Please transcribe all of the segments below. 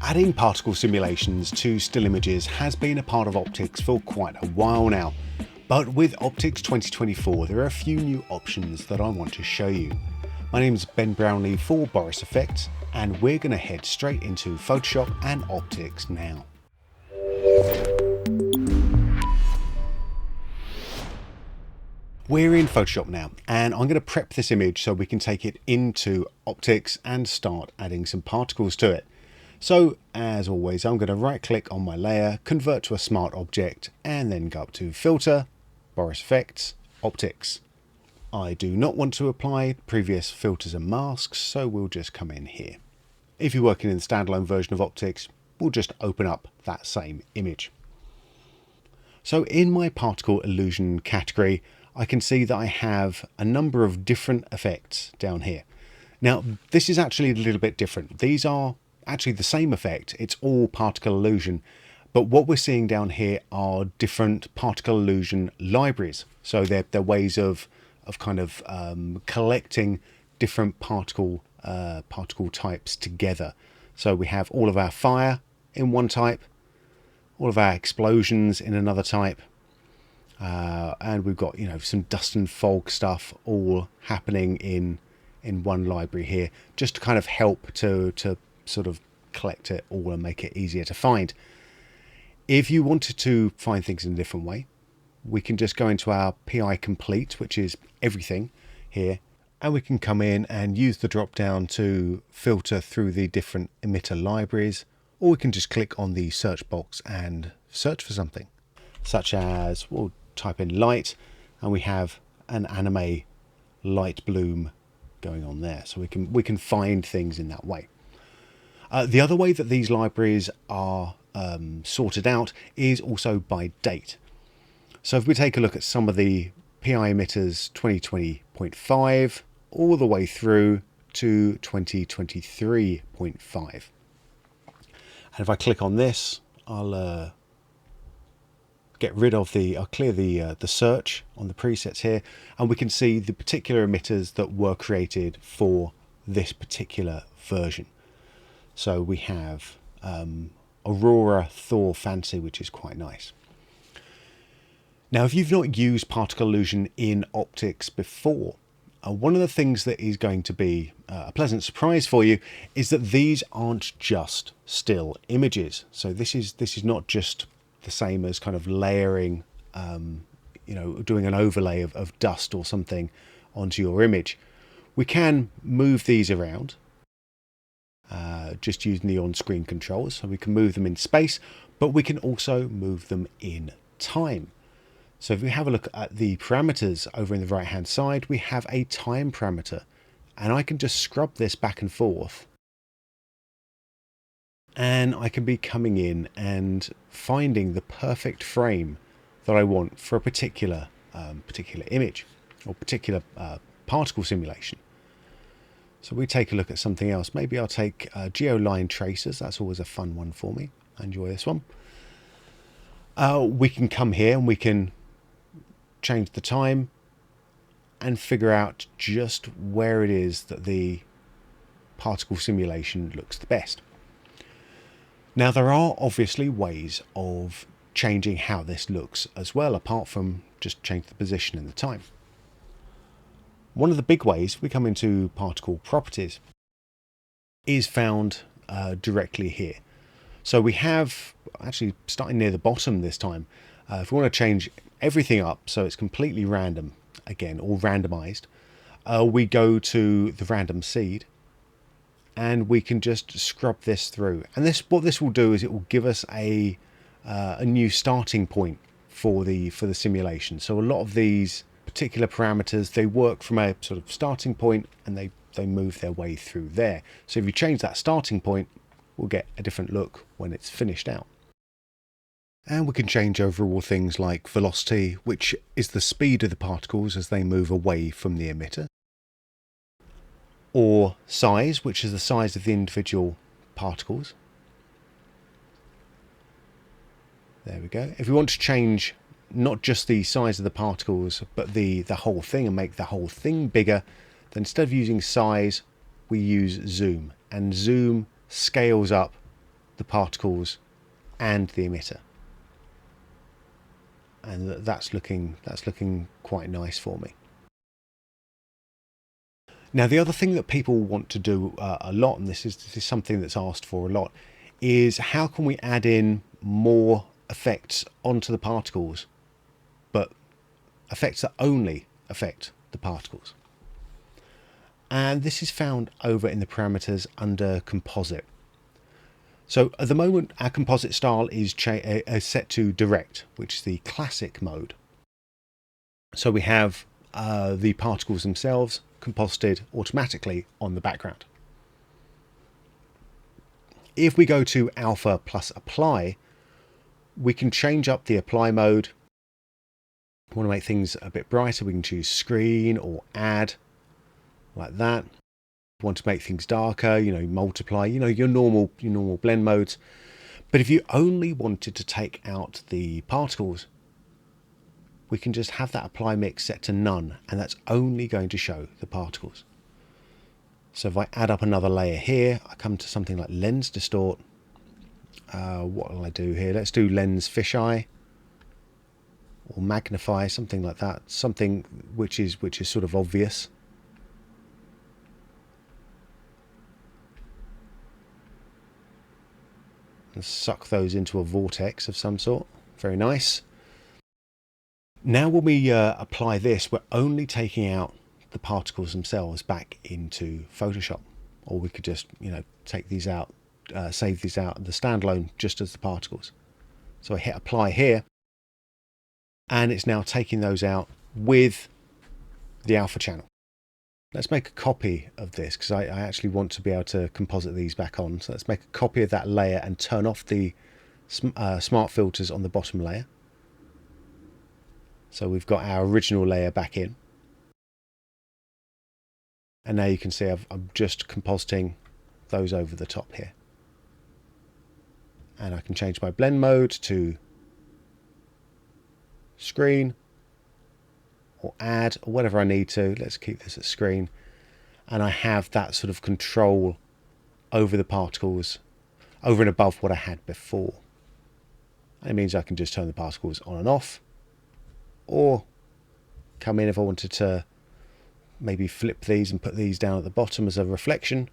Adding particle simulations to still images has been a part of optics for quite a while now, but with Optics 2024 there are a few new options that I want to show you. My name is Ben Brownlee for Boris FX, and we're going to head straight into Photoshop and Optics now. We're in Photoshop now, and I'm going to prep this image so we can take it into Optics and start adding some particles to it. So as always, I'm going to right click on my layer, convert to a smart object, and then go up to Filter, Boris FX, Optics. I do not want to apply previous filters and masks, so we'll just come in here. If you're working in the standalone version of Optics, we'll just open up that same image. So in my particle illusion category, I can see that I have a number of different effects down here. Now, this is actually a little bit different. These are actually the same effect. It's all particle illusion. But what we're seeing down here are different particle illusion libraries. So they're ways of kind of collecting different particle types together. So we have all of our fire in one type, all of our explosions in another type, and we've got, you know, some dust and fog stuff all happening in one library here, just to kind of help to sort of collect it all and make it easier to find. If you wanted to find things in a different way, we can just go into our PI complete, which is everything here, and we can come in and use the drop down to filter through the different emitter libraries, or we can just click on the search box and search for something, such as we'll type in light, and we have an anime light bloom going on there, so we can find things in that way. The other way that these libraries are sorted out is also by date. So if we take a look at some of the PI emitters 2020.5 all the way through to 2023.5, and if I click on this, I'll get rid of I'll clear the search on the presets here, and we can see the particular emitters that were created for this particular version. So we have Aurora Thor Fancy, which is quite nice. Now, if you've not used particle illusion in Optics before, one of the things that is going to be a pleasant surprise for you is that these aren't just still images. So this is not just the same as kind of layering, you know, doing an overlay of dust or something onto your image. We can move these around just using the on-screen controls, so we can move them in space, but we can also move them in time. So if we have a look at the parameters over in the right hand side, we have a time parameter, and I can just scrub this back and forth, and I can be coming in and finding the perfect frame that I want for a particular image or particular particle simulation. So we take a look at something else. Maybe I'll take geoline tracers. That's always a fun one for me. I enjoy this one. We can come here and we can change the time and figure out just where it is that the particle simulation looks the best. Now, there are obviously ways of changing how this looks as well, apart from just change the position and the time. One of the big ways we come into particle properties is found directly here. So we have, actually starting near the bottom this time, if we want to change everything up so it's completely random, again, all randomized, we go to the random seed, and we can just scrub this through. And what this will do is it will give us a new starting point for the simulation. So a lot of these particular parameters, they work from a sort of starting point, and they move their way through there. So if you change that starting point, we'll get a different look when it's finished out. And we can change overall things like velocity, which is the speed of the particles as they move away from the emitter, or size, which is the size of the individual particles. There we go. If we want to change not just the size of the particles, but the whole thing, and make the whole thing bigger, then instead of using size, we use zoom, and zoom scales up the particles and the emitter. And that's looking quite nice for me. Now, the other thing that people want to do a lot, and this is something that's asked for a lot, is how can we add in more effects onto the particles, but effects that only affect the particles. And this is found over in the parameters under composite. So at the moment, our composite style is set to direct, which is the classic mode. So we have the particles themselves composited automatically on the background. If we go to alpha plus apply, we can change up the apply mode. If we want to make things a bit brighter, we can choose screen or add, like that. If we want to make things darker, multiply, your normal blend modes. But if you only wanted to take out the particles, we can just have that apply mix set to none, and that's only going to show the particles. So if I add up another layer here, I come to something like lens distort. What will I do here? Let's do lens fisheye or magnify, something like that. Something which is sort of obvious. And suck those into a vortex of some sort. Very nice. Now when we apply this, we're only taking out the particles themselves back into Photoshop, or we could just take these out, save these out the standalone just as the particles. So I hit apply here, and it's now taking those out with the alpha channel. Let's make a copy of this, because I actually want to be able to composite these back on. So let's make a copy of that layer and turn off the smart filters on the bottom layer. So we've got our original layer back in. And now you can see I'm just compositing those over the top here. And I can change my blend mode to screen or add or whatever I need to. Let's keep this at screen. And I have that sort of control over the particles over and above what I had before. It means I can just turn the particles on and off, or come in if I wanted to maybe flip these and put these down at the bottom as a reflection.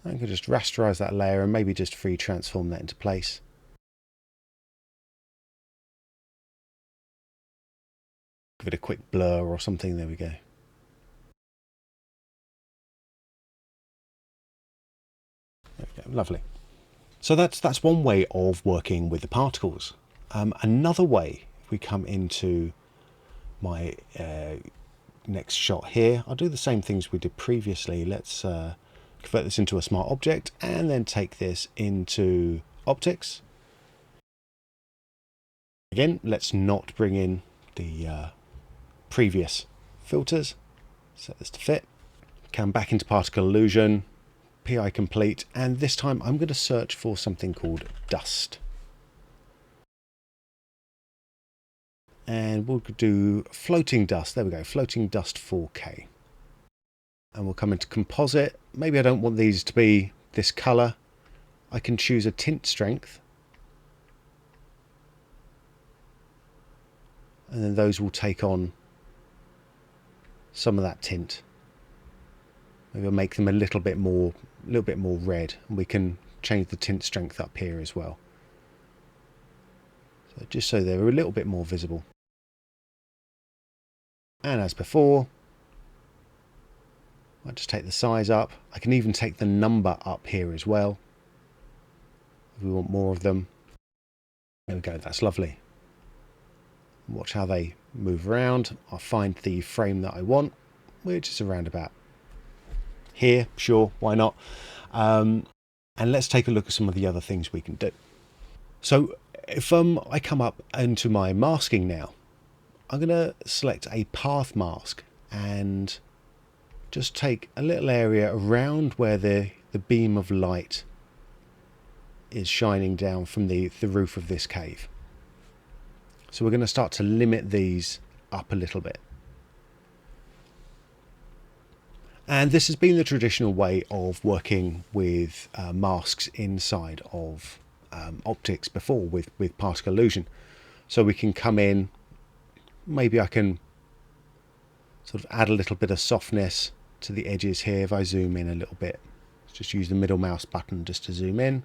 I can just rasterize that layer and maybe just free transform that into place. Give it a quick blur or something. There we go. There we go. Lovely. So that's one way of working with the particles. Another way, if we come into my next shot here, I'll do the same things we did previously. Let's convert this into a smart object and then take this into optics. Again, let's not bring in the previous filters. Set this to fit. Come back into particle illusion, PI complete, and this time I'm going to search for something called dust. And we'll do floating dust. There we go, floating dust 4K. And we'll come into composite. Maybe I don't want these to be this color. I can choose a tint strength. And then those will take on some of that tint. Maybe I'll make them a little bit more red, and we can change the tint strength up here as well. So just so they're a little bit more visible. And as before, I just take the size up. I can even take the number up here as well, if we want more of them. There we go, that's lovely. Watch how they move around. I'll find the frame that I want, which is around about here. Sure, why not? And let's take a look at some of the other things we can do. So if I come up into my masking now, I'm going to select a path mask and just take a little area around where the beam of light is shining down from the roof of this cave. So we're going to start to limit these up a little bit. And this has been the traditional way of working with masks inside of optics before with particle illusion. So we can come in, maybe I can sort of add a little bit of softness to the edges here. If I zoom in a little bit, let's just use the middle mouse button just to zoom in.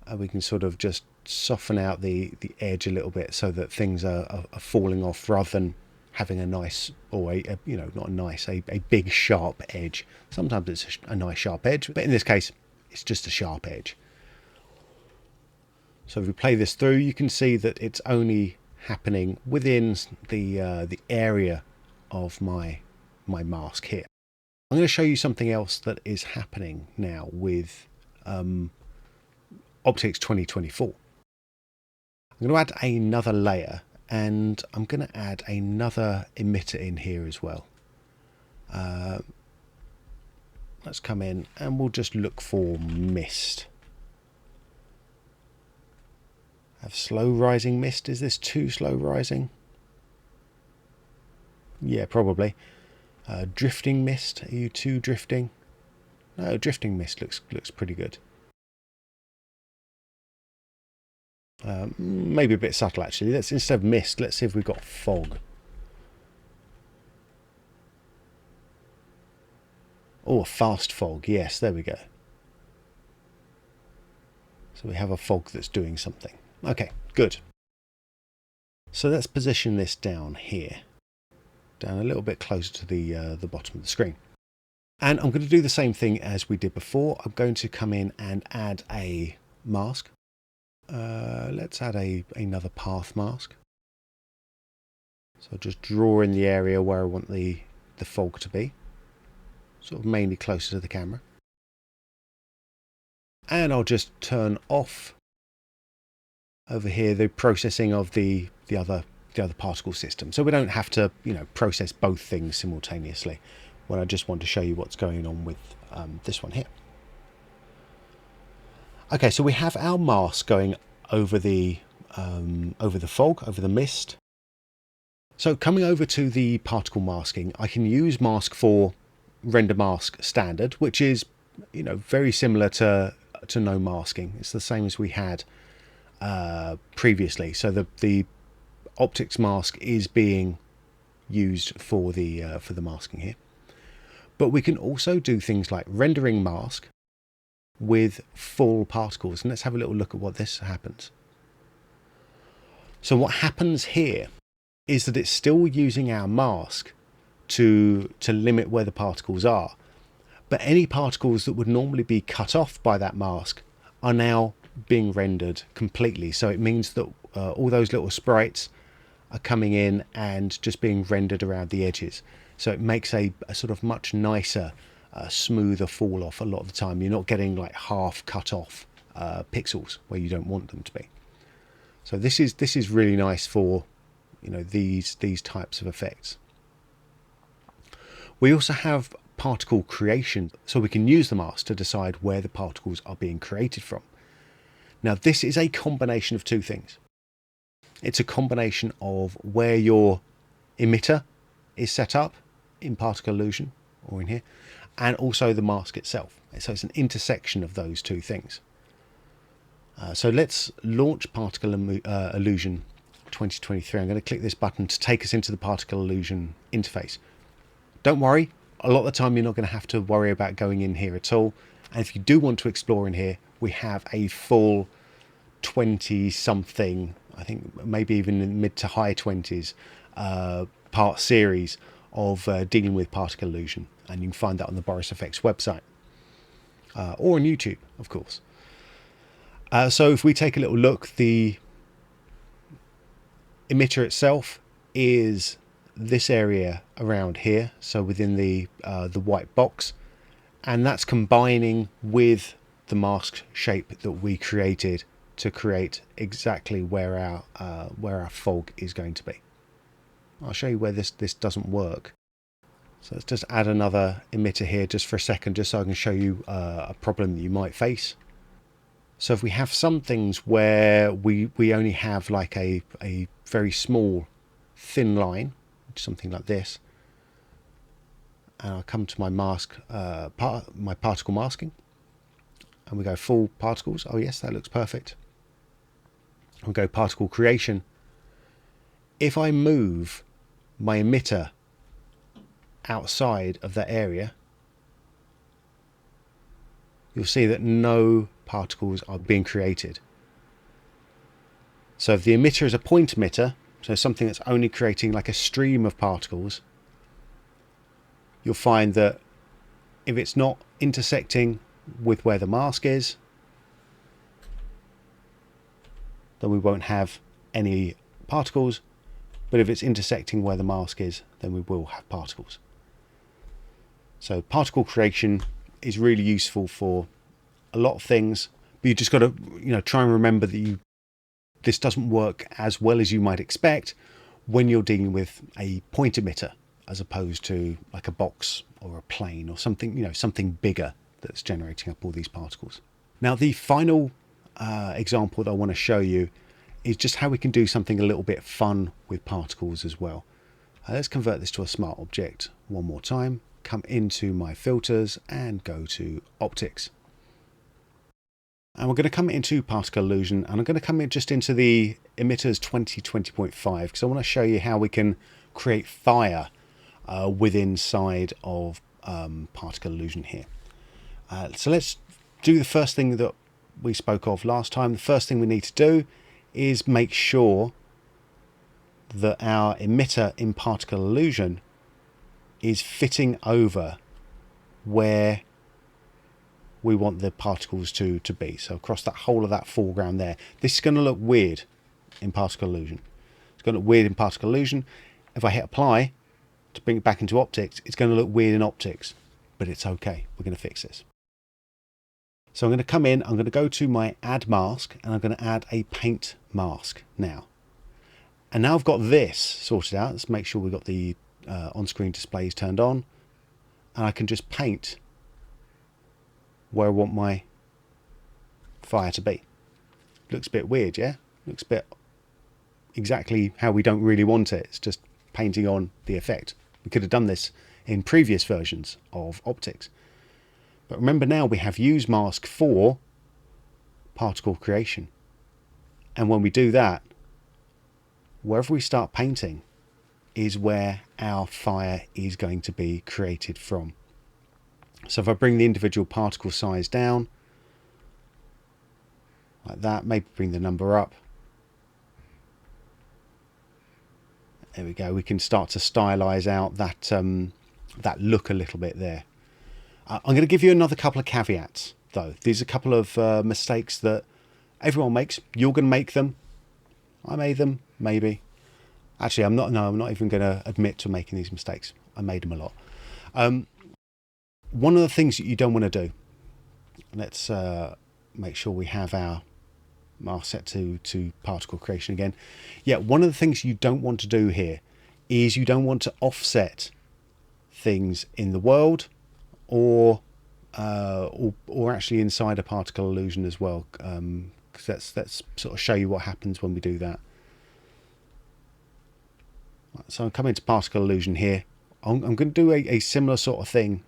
And we can sort of just soften out the edge a little bit so that things are falling off rather than having a nice, or a you know, not a nice, a big sharp edge. Sometimes it's a nice sharp edge, but in this case it's just a sharp edge. So if we play this through, you can see that it's only happening within the area of my mask here. I'm going to show you something else that is happening now with Optics 2024. I'm going to add another layer, and I'm going to add another emitter in here as well. Let's come in and we'll just look for mist. Have slow rising mist. Is this too slow rising? Yeah, probably. Drifting mist. Are you too drifting? No, drifting mist looks pretty good. Maybe a bit subtle actually. Let's, instead of mist, let's see if we've got fog. Oh, a fast fog. Yes, there we go. So we have a fog that's doing something. Okay, good. So let's position this down here, down a little bit closer to the bottom of the screen. And I'm going to do the same thing as we did before. I'm going to come in and add a mask. Let's add another path mask. So I'll just draw in the area where I want the fog to be, sort of mainly closer to the camera. And I'll just turn off over here the processing of the other particle system, so we don't have to, you know, process both things simultaneously when I just want to show you what's going on with this one here. Okay, so we have our mask going over the fog, over the mist. So coming over to the particle masking, I can use mask for render mask standard, which is, you know, very similar to no masking. It's the same as we had previously. So the optics mask is being used for the masking here. But we can also do things like rendering mask with full particles, and let's have a little look at what this happens. So what happens here is that it's still using our mask to limit where the particles are, but any particles that would normally be cut off by that mask are now being rendered completely. So it means that all those little sprites are coming in and just being rendered around the edges. So it makes a sort of much nicer, smoother fall off a lot of the time. You're not getting like half cut off pixels where you don't want them to be. So this is really nice for, you know, these types of effects. We also have particle creation, so we can use the mask to decide where the particles are being created from. Now this is a combination of two things. It's a combination of where your emitter is set up in particle illusion, or in here, and also the mask itself. So it's an intersection of those two things. So let's launch particle illusion 2023. I'm going to click this button to take us into the particle illusion interface. Don't worry, a lot of the time you're not going to have to worry about going in here at all. And if you do want to explore in here, we have a full 20 something, I think maybe even in mid to high 20s part series of dealing with particle illusion, and you can find that on the Boris FX website or on YouTube, of course. So if we take a little look, the emitter itself is this area around here, so within the white box, and that's combining with the mask shape that we created to create exactly where our fog is going to be. I'll show you where this doesn't work. So let's just add another emitter here just for a second, just so I can show you a problem that you might face. So if we have some things where we only have like a very small thin line, something like this, and I'll come to my mask, my particle masking, and we go full particles. Oh yes, that looks perfect. We'll go particle creation. If I move my emitter outside of that area, you'll see that no particles are being created. So if the emitter is a point emitter, so something that's only creating like a stream of particles, you'll find that if it's not intersecting with where the mask is, then we won't have any particles. But if it's intersecting where the mask is, then we will have particles. So particle creation is really useful for a lot of things, but you just got to, try and remember that this doesn't work as well as you might expect when you're dealing with a point emitter, as opposed to like a box or a plane or something, something bigger that's generating up all these particles. Now, the final example that I want to show you is just how we can do something a little bit fun with particles as well. Let's convert this to a smart object one more time. Come into my filters and go to optics. And we're going to come into particle illusion, and I'm going to come in just into the emitters 2020.5 because I want to show you how we can create fire within inside of particle illusion here. So let's do the first thing that we spoke of last time. The first thing we need to do is make sure that our emitter in particle illusion is fitting over where we want the particles to be. So across that whole of that foreground there. This is going to look weird in particle illusion. It's going to look weird in particle illusion. If I hit apply to bring it back into optics, it's going to look weird in optics, but it's okay. We're going to fix this. So I'm going to come in, I'm going to go to my add mask, and I'm going to add a paint mask now. And now I've got this sorted out. Let's make sure we've got the on-screen displays turned on, and I can just paint where I want my fire to be. Looks a bit weird, yeah? Looks a bit exactly how we don't really want it. It's just painting on the effect. We could have done this in previous versions of optics. But remember, now we have use mask for particle creation. And when we do that, wherever we start painting is where our fire is going to be created from. So if I bring the individual particle size down, like that, maybe bring the number up. There we go. We can start to stylize out that, that look a little bit there. I'm going to give you another couple of caveats, though. These are a couple of mistakes that everyone makes. You're going to make them. I made them, maybe. Actually, I'm not even going to admit to making these mistakes. I made them a lot. One of the things that you don't want to do, let's make sure we have our mask set to particle creation again. Yeah, one of the things you don't want to do here is you don't want to offset things in the world or actually inside a particle illusion as well, because let's sort of show you what happens when we do that. So I'm coming to particle illusion here. I'm going to do a similar sort of thing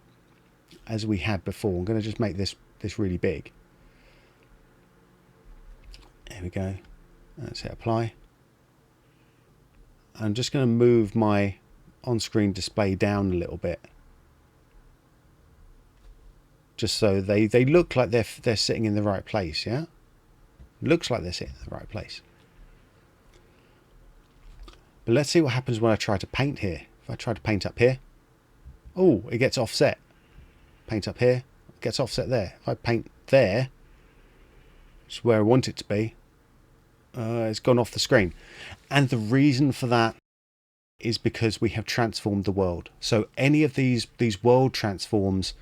as we had before. I'm going to just make this really big. There we go. Let's hit apply. I'm just going to move my on-screen display down a little bit, just so they look like they're sitting in the right place. Yeah, looks like they're sitting in the right place. But let's see what happens when I try to paint here. If I try to paint up here, oh, it gets offset. Paint up here, it gets offset there. If I paint there, which is where I want it to be, it's gone off the screen. And the reason for that is because we have transformed the world. So any of these world transforms,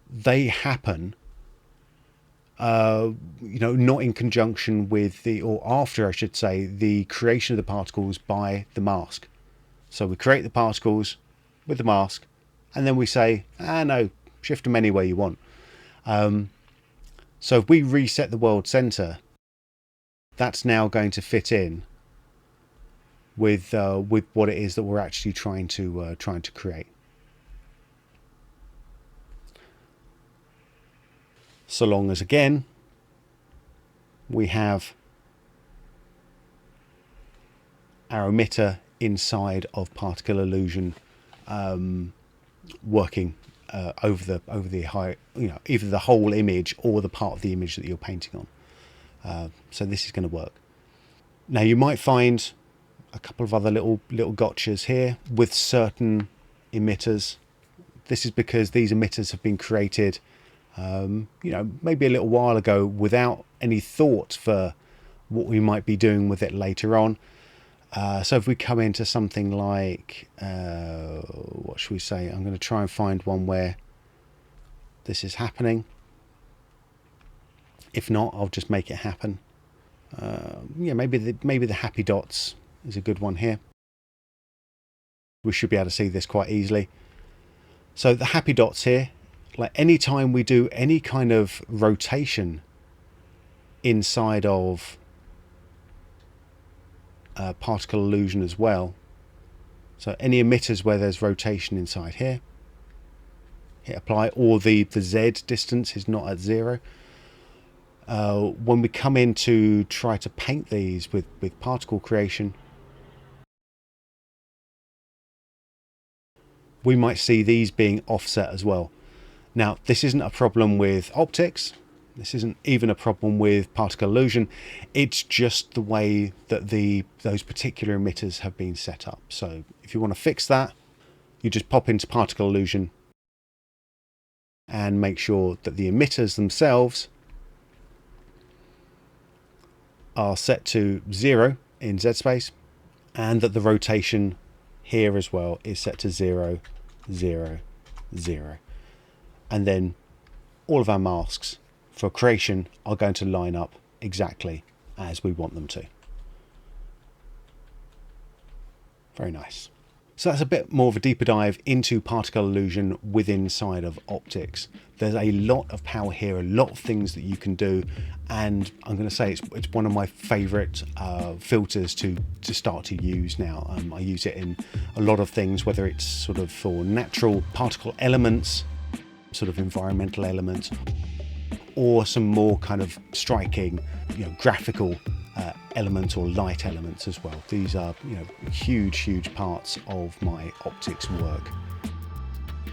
they happen not in conjunction with or after, I should say, the creation of the particles by the mask. So we create the particles with the mask, and then we say, no, shift them any way you want. So if we reset the world center, that's now going to fit in with what it is that we're actually trying to create. So long as, again, we have our emitter inside of particle illusion, working over the high, either the whole image or the part of the image that you're painting on. So this is going to work. Now you might find a couple of other little gotchas here with certain emitters. This is because these emitters have been created maybe a little while ago without any thought for what we might be doing with it later on. So if we come into something like, what should we say? I'm going to try and find one where this is happening. If not, I'll just make it happen. Maybe the happy dots is a good one here. We should be able to see this quite easily. So the happy dots here, like any time we do any kind of rotation inside of particle illusion as well, so any emitters where there's rotation inside here, hit apply, or the Z distance is not at 0. When we come in to try to paint these with particle creation, we might see these being offset as well. Now, this isn't a problem with optics. This isn't even a problem with particle illusion. It's just the way that those particular emitters have been set up. So if you want to fix that, you just pop into particle illusion and make sure that the emitters themselves are set to 0 in Z space, and that the rotation here as well is set to 0, 0, 0. And then all of our masks for creation are going to line up exactly as we want them to. Very nice. So that's a bit more of a deeper dive into particle illusion within inside of optics. There's a lot of power here, a lot of things that you can do, and I'm going to say it's one of my favorite filters to start to use now. I use it in a lot of things, whether it's sort of for natural particle elements, sort of environmental elements, or some more kind of striking, graphical elements or light elements as well. These are, huge parts of my optics work.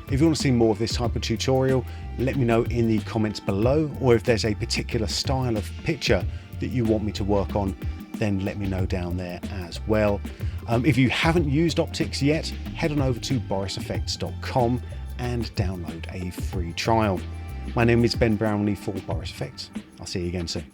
If you want to see more of this type of tutorial, let me know in the comments below, or if there's a particular style of picture that you want me to work on, then let me know down there as well. If you haven't used optics yet, head on over to borisfx.com and download a free trial. My name is Ben Brownlee for Boris FX. I'll see you again soon.